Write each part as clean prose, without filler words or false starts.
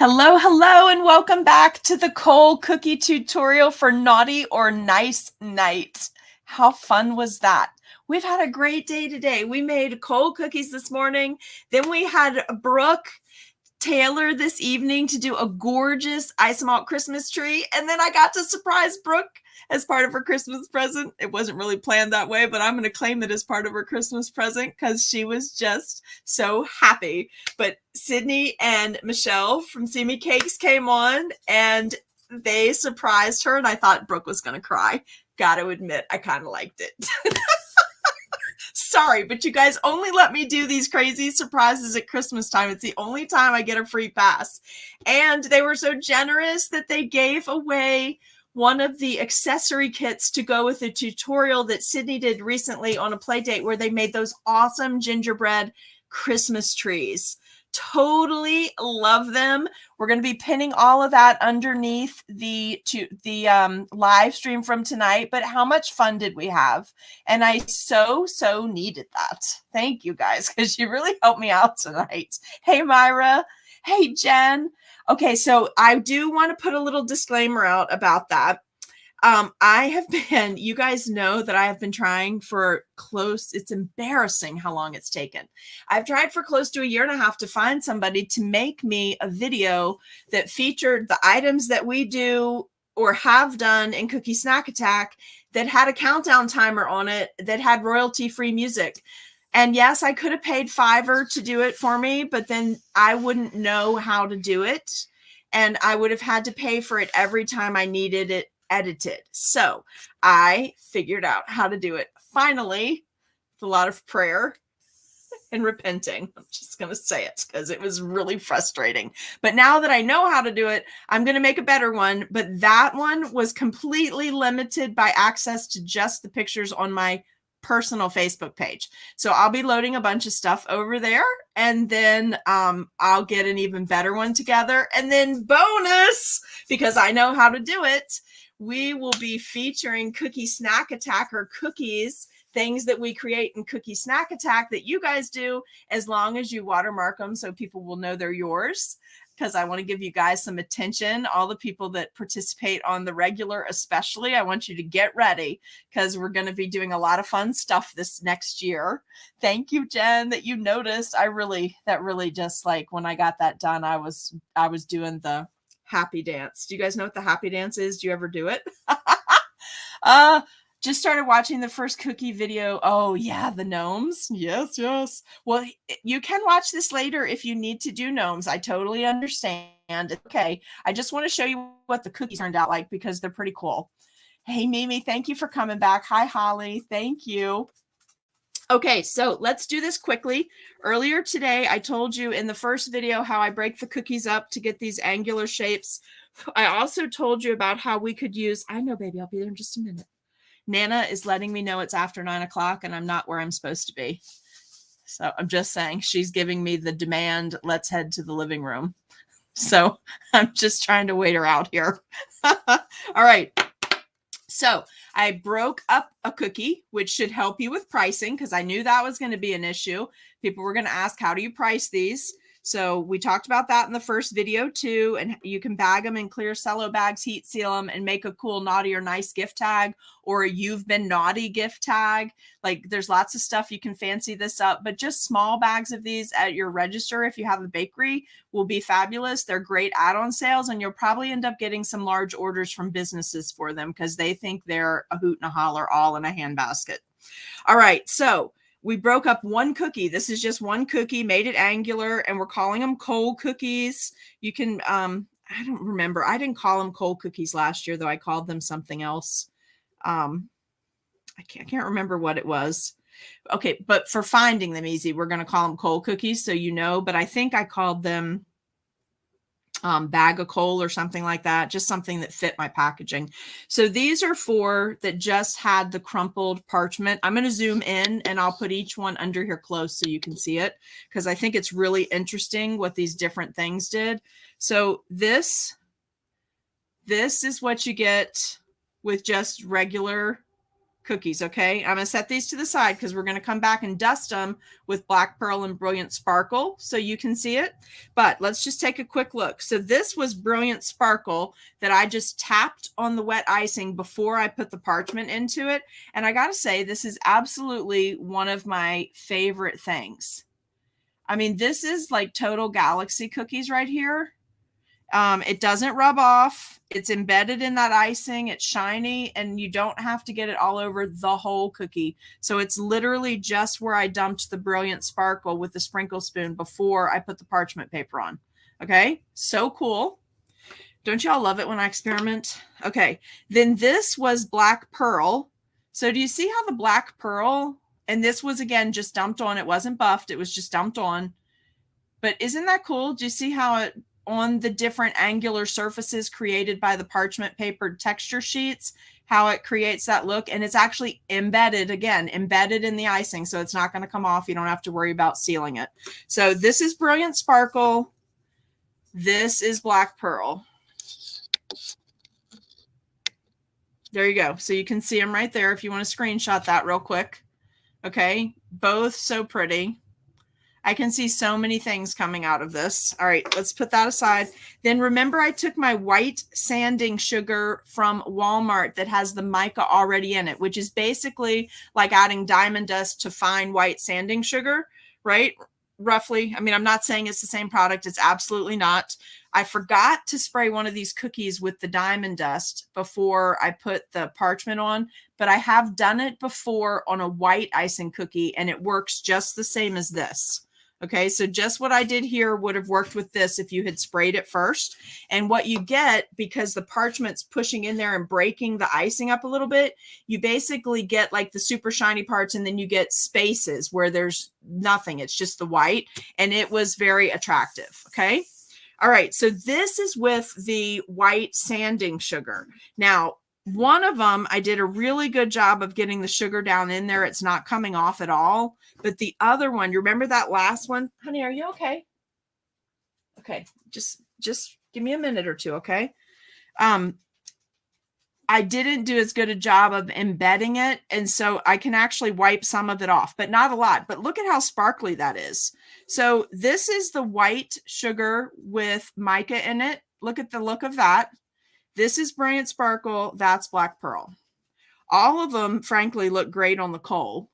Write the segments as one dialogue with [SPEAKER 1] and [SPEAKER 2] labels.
[SPEAKER 1] Hello, hello, and welcome back to the cold cookie tutorial for Naughty or Nice Night. How fun was that? We've had a great day today. We made cold cookies this morning. Then we had Brooke Taylor this evening to do a gorgeous ice malt Christmas tree. And then I got to surprise Brooke as part of her Christmas present. It wasn't really planned that way, but I'm going to claim it as part of her Christmas present because she was just so happy. But Sydney and Michelle from See Me Cakes came on and they surprised her. And I thought Brooke was going to cry. Got to admit, I kind of liked it. Sorry, but you guys only let me do these crazy surprises at Christmas time. It's the only time I get a free pass. And they were so generous that they gave away one of the accessory kits to go with the tutorial that Sydney did recently on a play date where they made those awesome gingerbread Christmas trees. Totally love them. We're going to be pinning all of that underneath the live stream from tonight. But how much fun did we have? And I so needed that. Thank you guys, because you really helped me out tonight. Hey, Myra. Hey, Jen. Okay, so I do want to put a little disclaimer out about that. I have been, you guys know that I have been trying for it's embarrassing how long it's taken. I've tried for close to a year and a half to find somebody to make me a video that featured the items that we do or have done in Cookie Snack Attack that had a countdown timer on it, that had royalty-free music. And yes, I could have paid $5 to do it for me, but then I wouldn't know how to do it. And I would have had to pay for it every time I needed it edited. So I figured out how to do it. Finally, with a lot of prayer and repenting. I'm just going to say it because it was really frustrating. But now that I know how to do it, I'm going to make a better one. But that one was completely limited by access to just the pictures on my personal Facebook page. So I'll be loading a bunch of stuff over there, and then I'll get an even better one together. And then bonus, because I know how to do it, we will be featuring Cookie Snack Attack, or cookies, things that we create in Cookie Snack Attack that you guys do, as long as you watermark them so people will know they're yours. Because I want to give you guys some attention. All the people that participate on the regular, especially, I want you to get ready because we're going to be doing a lot of fun stuff this next year. Thank you, Jen, that you noticed. That really just, like, when I got that done, I was doing the happy dance. Do you guys know what the happy dance is? Do you ever do it? Just started watching the first cookie video. Oh yeah, the gnomes. Yes. Well, you can watch this later if you need to do gnomes. I totally understand. Okay. I just want to show you what the cookies turned out like because they're pretty cool. Hey, Mimi, thank you for coming back. Hi, Holly. Thank you. Okay, so let's do this quickly. Earlier today, I told you in the first video how I break the cookies up to get these angular shapes. I also told you about how we could use, I know, baby, I'll be there in just a minute. Nana is letting me know it's after 9 o'clock and I'm not where I'm supposed to be. So I'm just saying, she's giving me the demand, let's head to the living room. So I'm just trying to wait her out here. All right. So I broke up a cookie, which should help you with pricing because I knew that was going to be an issue. People were going to ask, how do you price these? So we talked about that in the first video too, and you can bag them in clear cello bags, heat seal them, and make a cool naughty or nice gift tag, or a you've been naughty gift tag. Like, there's lots of stuff you can fancy this up, but just small bags of these at your register if you have a bakery will be fabulous. They're great add-on sales, and you'll probably end up getting some large orders from businesses for them because they think they're a hoot and a holler all in a handbasket. All right, so we broke up one cookie. This is just one cookie, made it angular, and we're calling them cold cookies. You can, I don't remember. I didn't call them cold cookies last year, though. I called them something else. I can't remember what it was. Okay, but for finding them easy, we're going to call them cold cookies, so you know. But I think I called them bag of coal or something like that, just something that fit my packaging. So these are 4 that just had the crumpled parchment. I'm going to zoom in and I'll put each one under here close so you can see it because I think it's really interesting what these different things did. So this is what you get with just regular cookies, okay? I'm going to set these to the side because we're going to come back and dust them with Black Pearl and Brilliant Sparkle so you can see it. But let's just take a quick look. So this was Brilliant Sparkle that I just tapped on the wet icing before I put the parchment into it. And I got to say, this is absolutely one of my favorite things. I mean, this is like total galaxy cookies right here. It doesn't rub off. It's embedded in that icing. It's shiny, and you don't have to get it all over the whole cookie. So it's literally just where I dumped the Brilliant Sparkle with the sprinkle spoon before I put the parchment paper on. Okay, so cool. Don't y'all love it when I experiment? Okay, then this was Black Pearl. So do you see how the Black Pearl, and this was again just dumped on. It wasn't buffed. It was just dumped on. But isn't that cool? Do you see how it, on the different angular surfaces created by the parchment paper texture sheets, how it creates that look? And it's actually embedded, again, embedded in the icing. So it's not going to come off. You don't have to worry about sealing it. So this is Brilliant Sparkle. This is Black Pearl. There you go. So you can see them right there if you want to screenshot that real quick. Okay. Both so pretty. I can see so many things coming out of this. All right, let's put that aside. Then remember, I took my white sanding sugar from Walmart that has the mica already in it, which is basically like adding diamond dust to fine white sanding sugar, right? Roughly. I mean, I'm not saying it's the same product. It's absolutely not. I forgot to spray one of these cookies with the diamond dust before I put the parchment on, but I have done it before on a white icing cookie, and it works just the same as this. Okay, so just what I did here would have worked with this if you had sprayed it first. And what you get, because the parchment's pushing in there and breaking the icing up a little bit, you basically get like the super shiny parts, and then you get spaces where there's nothing. It's just the white, and it was very attractive. Okay. All right, so this is with the white sanding sugar. Now, one of them, I did a really good job of getting the sugar down in there. It's not coming off at all. But the other one, you remember that last one? Honey, are you okay? Okay, just give me a minute or two, okay? I didn't do as good a job of embedding it, and so I can actually wipe some of it off, but not a lot. But look at how sparkly that is. So this is the white sugar with mica in it. Look at the look of that. This is Brilliant Sparkle. That's Black Pearl. All of them, frankly, look great on the coal.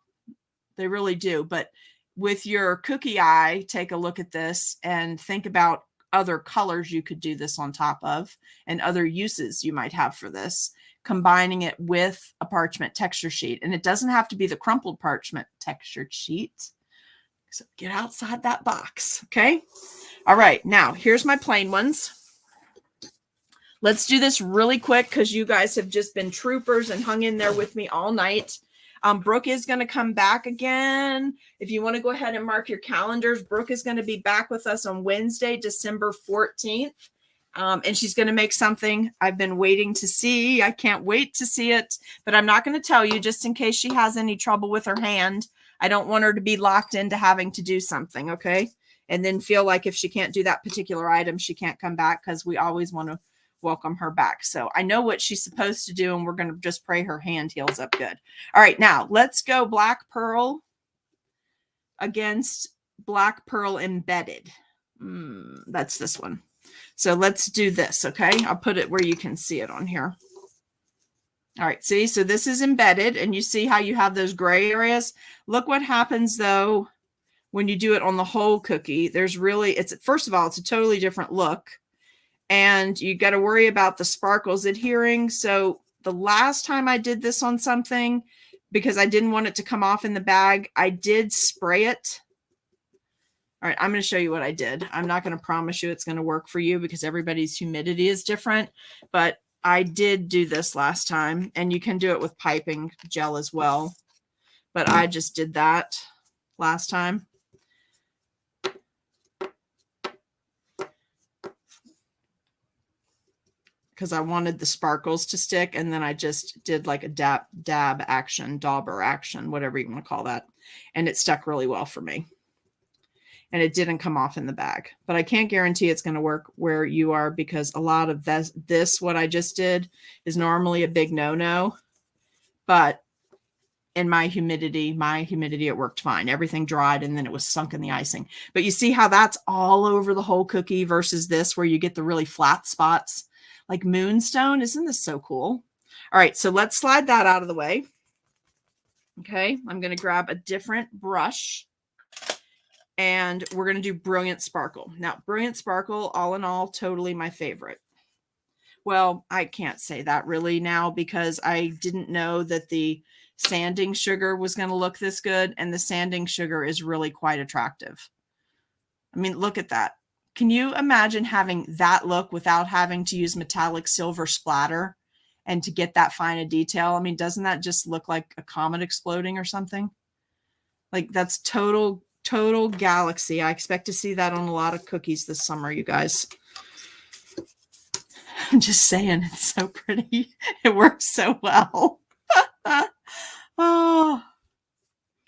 [SPEAKER 1] They really do. But with your cookie eye, take a look at this and think about other colors you could do this on top of and other uses you might have for this, combining it with a parchment texture sheet. And it doesn't have to be the crumpled parchment texture sheet. So get outside that box. Okay. All right. Now here's my plain ones. Let's do this really quick because you guys have just been troopers and hung in there with me all night. Brooke is going to come back again. If you want to go ahead and mark your calendars, Brooke is going to be back with us on Wednesday, December 14th. And she's going to make something I've been waiting to see. I can't wait to see it, but I'm not going to tell you just in case she has any trouble with her hand. I don't want her to be locked into having to do something, okay? And then feel like if she can't do that particular item, she can't come back, because we always want to welcome her back. So I know what she's supposed to do, and we're going to just pray her hand heals up good. All right, now let's go Black Pearl against Black Pearl Embedded. That's this one. So let's do this, okay? I'll put it where you can see it on here. All right, see, so this is embedded, and you see how you have those gray areas. Look what happens, though, when you do it on the whole cookie. There's really, first of all, it's a totally different look. And you got to worry about the sparkles adhering. So the last time I did this on something, because I didn't want it to come off in the bag, I did spray it. All right, I'm going to show you what I did. I'm not going to promise you it's going to work for you because everybody's humidity is different. But I did do this last time, and you can do it with piping gel as well. But I just did that last time. Because I wanted the sparkles to stick, and then I just did like a dab action, dauber action, whatever you want to call that. And it stuck really well for me. And it didn't come off in the bag. But I can't guarantee it's going to work where you are, because a lot of this, what I just did, is normally a big no-no. But in my humidity, it worked fine. Everything dried and then it was sunk in the icing. But you see how that's all over the whole cookie versus this where you get the really flat spots like moonstone. Isn't this so cool? All right, so let's slide that out of the way. Okay, I'm going to grab a different brush and we're going to do Brilliant Sparkle. Now, Brilliant Sparkle, all in all, totally my favorite. Well, I can't say that really now because I didn't know that the sanding sugar was going to look this good, and the sanding sugar is really quite attractive. I mean, look at that. Can you imagine having that look without having to use metallic silver splatter and to get that fine a detail? I mean, doesn't that just look like a comet exploding or something? Like, that's total galaxy. I expect to see that on a lot of cookies this summer, you guys. I'm just saying, it's so pretty. It works so well. Oh,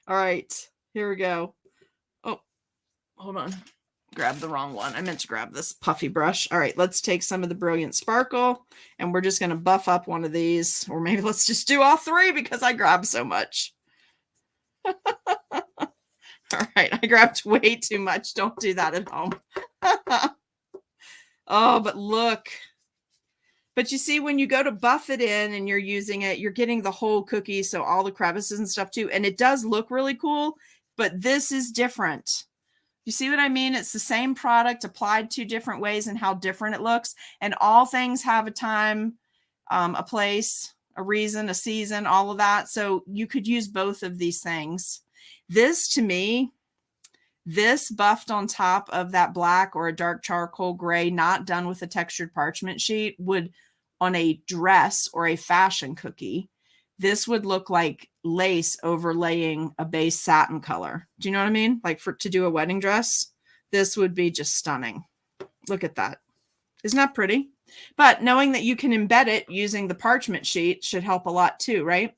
[SPEAKER 1] all right, here we go. Oh, hold on. Grab the wrong one. I meant to grab this puffy brush. All right, let's take some of the Brilliant Sparkle and we're just going to buff up one of these, or maybe let's just do all three because I grabbed so much. All right, I grabbed way too much. Don't do that at home. Oh, but look. But you see, when you go to buff it in and you're using it, you're getting the whole cookie, so all the crevices and stuff too. And it does look really cool, but this is different. You see what I mean? It's the same product applied two different ways and how different it looks. And all things have a time, a place, a reason, a season, all of that. So you could use both of these things. This, to me, this buffed on top of that black or a dark charcoal gray, not done with a textured parchment sheet, would, on a dress or a fashion cookie, this would look like lace overlaying a base satin color. Do you know what I mean? Like to do a wedding dress, this would be just stunning. Look at that. Isn't that pretty? But knowing that you can embed it using the parchment sheet should help a lot too, right?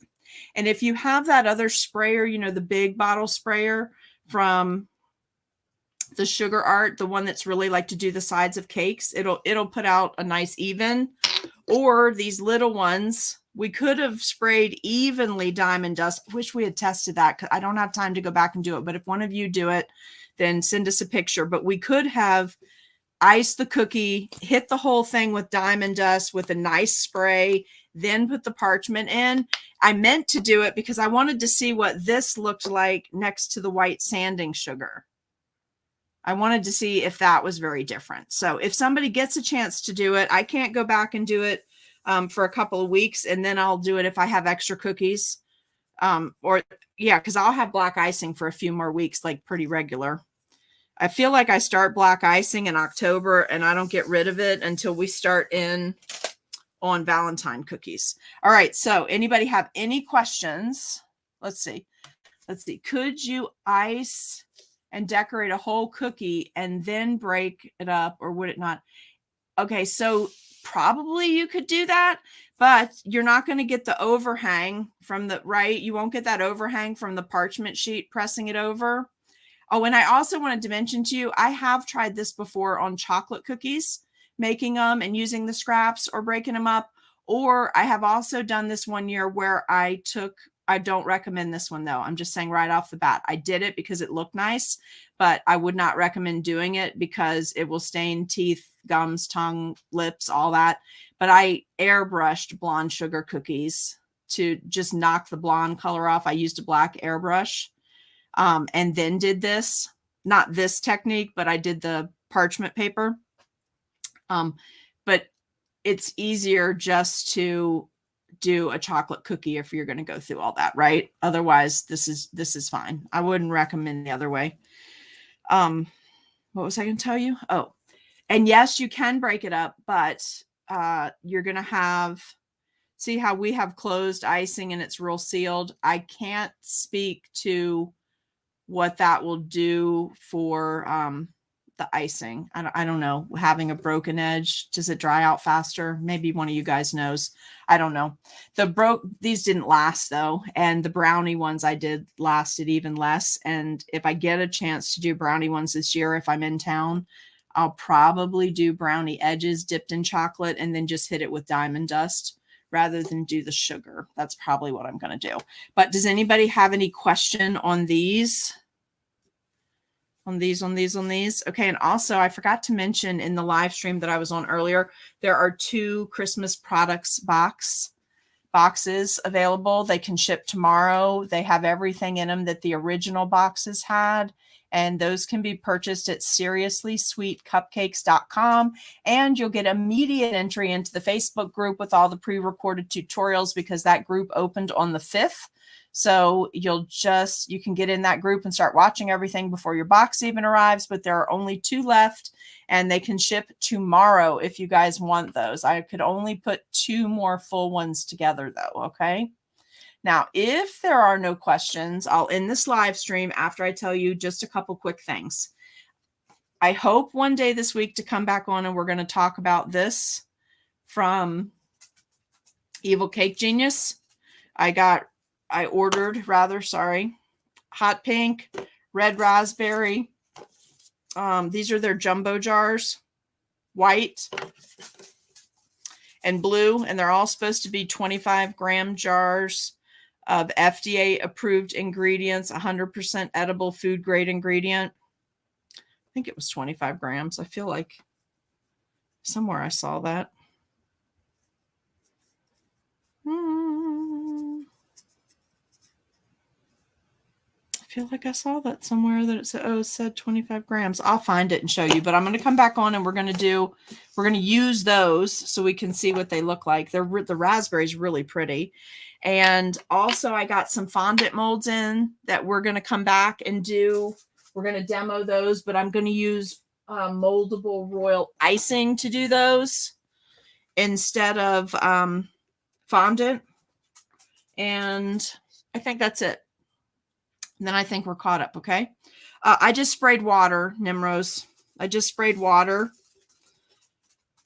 [SPEAKER 1] And if you have that other sprayer, you know, the big bottle sprayer from the Sugar Art, the one that's really like to do the sides of cakes, it'll put out a nice even. Or these little ones, we could have sprayed evenly diamond dust. Wish we had tested that. I don't have time to go back and do it, but if one of you do it, then send us a picture. But we could have iced the cookie, hit the whole thing with diamond dust with a nice spray, then put the parchment in. I meant to do it because I wanted to see what this looked like next to the white sanding sugar. I wanted to see if that was very different. So if somebody gets a chance to do it, I can't go back and do it for a couple of weeks, and then I'll do it if I have extra cookies. Because I'll have black icing for a few more weeks, like pretty regular. I feel like I start black icing in October, and I don't get rid of it until we start in on Valentine cookies. All right, so anybody have any questions? Let's see. Could you ice and decorate a whole cookie and then break it up, or would it not? Okay, so probably you could do that, but you're not going to get the overhang from the, right? You won't get that overhang from the parchment sheet pressing it over. Oh, and I also wanted to mention to you, I have tried this before on chocolate cookies, making them and using the scraps or breaking them up. Or I have also done this one year where I don't recommend this one though. I'm just saying right off the bat, I did it because it looked nice, but I would not recommend doing it because it will stain teeth, gums, tongue, lips, all that. But I airbrushed blonde sugar cookies to just knock the blonde color off. I used a black airbrush and then did this, not this technique, but I did the parchment paper. But it's easier just to do a chocolate cookie if you're going to go through all that, right? Otherwise, this is fine. I wouldn't recommend the other way. What was I going to tell you? Oh, and yes, you can break it up, but you're going to see how we have closed icing and it's real sealed. I can't speak to what that will do for the icing. I don't know. Having a broken edge, does it dry out faster? Maybe one of you guys knows. I don't know. These didn't last though. And the brownie ones I did lasted even less. And if I get a chance to do brownie ones this year, if I'm in town, I'll probably do brownie edges dipped in chocolate and then just hit it with diamond dust rather than do the sugar. That's probably what I'm going to do. But does anybody have any question on these? On these? Okay, and also I forgot to mention in the live stream that I was on earlier, there are 2 Christmas products boxes available. They can ship tomorrow. They have everything in them that the original boxes had. And those can be purchased at seriouslysweetcupcakes.com. And you'll get immediate entry into the Facebook group with all the pre-recorded tutorials because that group opened on the 5th. So you can get in that group and start watching everything before your box even arrives. But there are only 2 left and they can ship tomorrow if you guys want those. I could only put 2 more full ones together though. Okay. Now, if there are no questions, I'll end this live stream after I tell you just a couple quick things. I hope one day this week to come back on and we're going to talk about this from Evil Cake Genius. I ordered hot pink, red raspberry. These are their jumbo jars, white and blue, and they're all supposed to be 25-gram jars of FDA approved ingredients, 100% edible food grade ingredient. I think it was 25 grams. I feel like somewhere I saw that. I feel like I saw that somewhere that it said 25 grams. I'll find it and show you, but I'm going to come back on and we're going to use those so we can see what they look like. The raspberry is really pretty. And also I got some fondant molds in that we're going to come back and do. We're going to demo those, but I'm going to use moldable royal icing to do those instead of fondant. And I think that's it. And then I think we're caught up. Okay. I just sprayed water, Nimrose. I just sprayed water.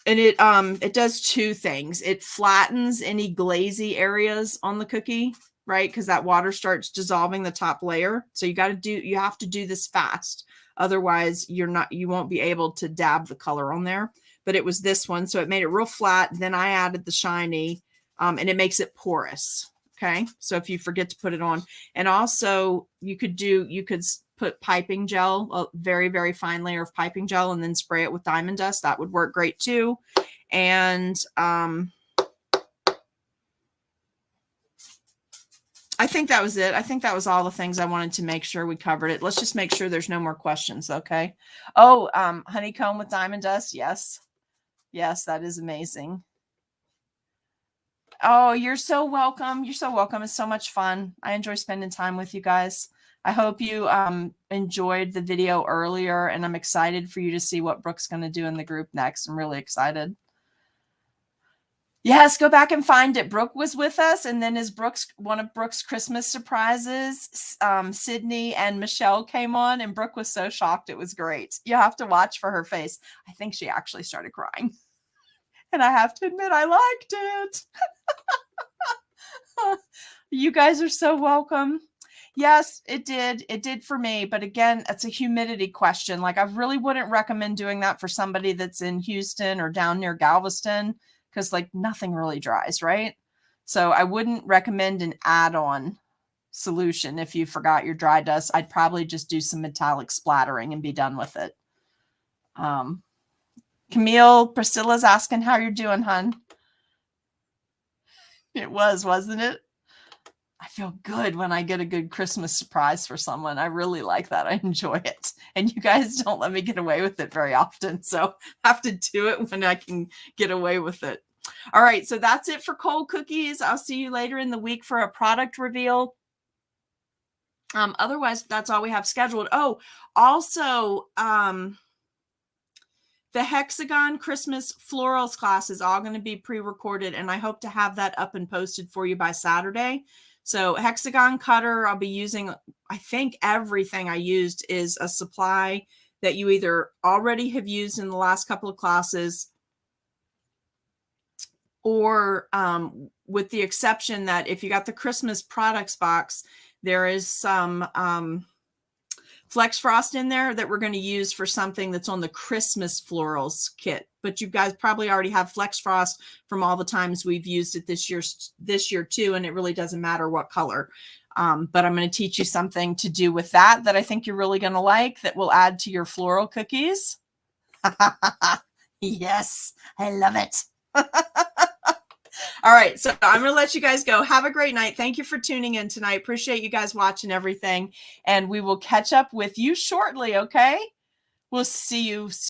[SPEAKER 1] And it does 2 things. It flattens any glazy areas on the cookie, right? Because that water starts dissolving the top layer. So you have to do this fast. Otherwise, you won't be able to dab the color on there. But it was this one, so it made it real flat. Then I added the shiny, and it makes it porous. Okay, so if you forget to put it on, and also you could put piping gel, a very, very fine layer of piping gel, and then spray it with diamond dust. That would work great too. And I think that was it. I think that was all the things I wanted to make sure we covered it. Let's just make sure there's no more questions. Okay. Oh, honeycomb with diamond dust. Yes. Yes, that is amazing. Oh, you're so welcome. You're so welcome. It's so much fun. I enjoy spending time with you guys. I hope you enjoyed the video earlier, and I'm excited for you to see what Brooke's going to do in the group next. I'm really excited. Yes, go back and find it. Brooke was with us, and then one of Brooke's Christmas surprises, Sydney and Michelle came on, and Brooke was so shocked. It was great. You have to watch for her face. I think she actually started crying. And I have to admit, I liked it. You guys are so welcome. Yes, it did. It did for me. But again, it's a humidity question. Like, I really wouldn't recommend doing that for somebody that's in Houston or down near Galveston, because like nothing really dries, right? So I wouldn't recommend an add-on solution if you forgot your dry dust. I'd probably just do some metallic splattering and be done with it. Camille, Priscilla's asking how you're doing, hun. It was, wasn't it? I feel good when I get a good Christmas surprise for someone. I really like that. I enjoy it. And you guys don't let me get away with it very often. So I have to do it when I can get away with it. All right. So that's it for cold cookies. I'll see you later in the week for a product reveal. Otherwise, that's all we have scheduled. Oh, also, the Hexagon Christmas Florals class is all going to be pre-recorded, and I hope to have that up and posted for you by Saturday. So Hexagon cutter, I'll be using, I think everything I used is a supply that you either already have used in the last couple of classes, or with the exception that if you got the Christmas products box, there is some Flex Frost in there that we're going to use for something that's on the Christmas florals kit. But you guys probably already have Flex Frost from all the times we've used it this year too, and it really doesn't matter what color. But I'm going to teach you something to do with that I think you're really going to like, that will add to your floral cookies. Yes, I love it. All right, so I'm going to let you guys go. Have a great night. Thank you for tuning in tonight. Appreciate you guys watching everything, and we will catch up with you shortly, okay? We'll see you soon.